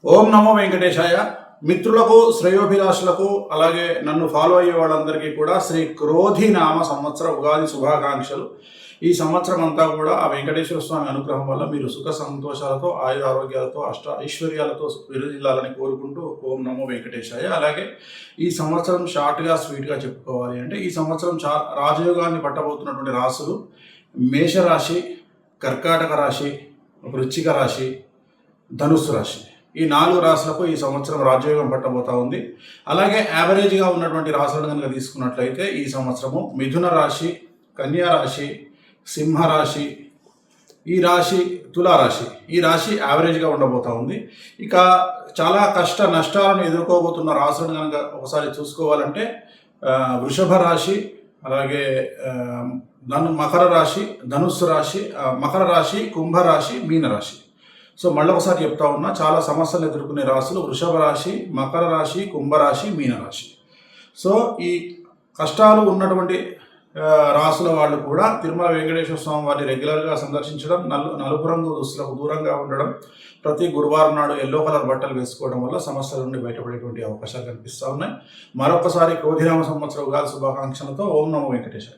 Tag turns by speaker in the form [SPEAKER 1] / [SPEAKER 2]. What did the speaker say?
[SPEAKER 1] ఓం నమో వెంకటేశాయ. మిత్రులకు, శ్రేయోభిలాషులకు, అలాగే నన్ను ఫాలో అయ్యే వాళ్ళందరికీ కూడా శ్రీ క్రోధి నామ సంవత్సర ఉగాది శుభాకాంక్షలు. ఈ సంవత్సరం అంతా కూడా ఆ వెంకటేశ్వర స్వామి అనుగ్రహం వల్ల మీరు సుఖ సంతోషాలతో, ఆయుర ఆరోగ్యాలతో, అష్ట ఐశ్వర్యాలతో విరజిల్లాలని కోరుకుంటూ ఓం నమో వెంకటేశాయ. అలాగే ఈ సంవత్సరం షార్ట్గా స్వీట్గా చెప్పుకోవాలి అంటే ఈ సంవత్సరం రాజయోగాన్ని పట్టబోతున్నటువంటి రాశులు మేషరాశి, కర్కాటక రాశి, వృశ్చిక రాశి, ధనుస్సు రాశి. ఈ 4 రాశులకు ఈ సంవత్సరం రాజయోగం పట్టబోతా ఉంది. అలాగే యావరేజ్గా ఉన్నటువంటి రాశులను కనుక తీసుకున్నట్లయితే ఈ సంవత్సరము మిథున రాశి, కన్యా రాశి, సింహరాశి, ఈ రాశి తులారాశి, ఈ రాశి యావరేజ్గా ఉండబోతా ఉంది. ఇక చాలా కష్ట నష్టాలను ఎదుర్కోబోతున్న రాశులను కనుక ఒకసారి చూసుకోవాలంటే వృషభ రాశి, అలాగే మకర రాశి, ధనుస్సు రాశి, మకర రాశి, కుంభరాశి, మీనరాశి. సో మళ్ళీ ఒకసారి చెప్తా ఉన్నా, చాలా సమస్యలు ఎదుర్కొనే రాశులు వృషభ రాశి, మకర రాశి, కుంభరాశి, మీనరాశి. సో ఈ కష్టాలు ఉన్నటువంటి రాశుల వాళ్ళు కూడా తిరుమల వెంకటేశ్వర స్వామి వారిని రెగ్యులర్గా సందర్శించడం, నలుపు రంగు దుస్తులకు దూరంగా ఉండడం, ప్రతి గురువారం నాడు ఎల్లో కలర్ బట్టలు వేసుకోవడం వల్ల సమస్యల నుండి బయటపడేటువంటి అవకాశాలు కనిపిస్తూ ఉన్నాయి. మరొకసారి క్రోధినామ సంవత్సర ఉగాది శుభాకాంక్షలతో ఓం నమో వెంకటేశ్వర.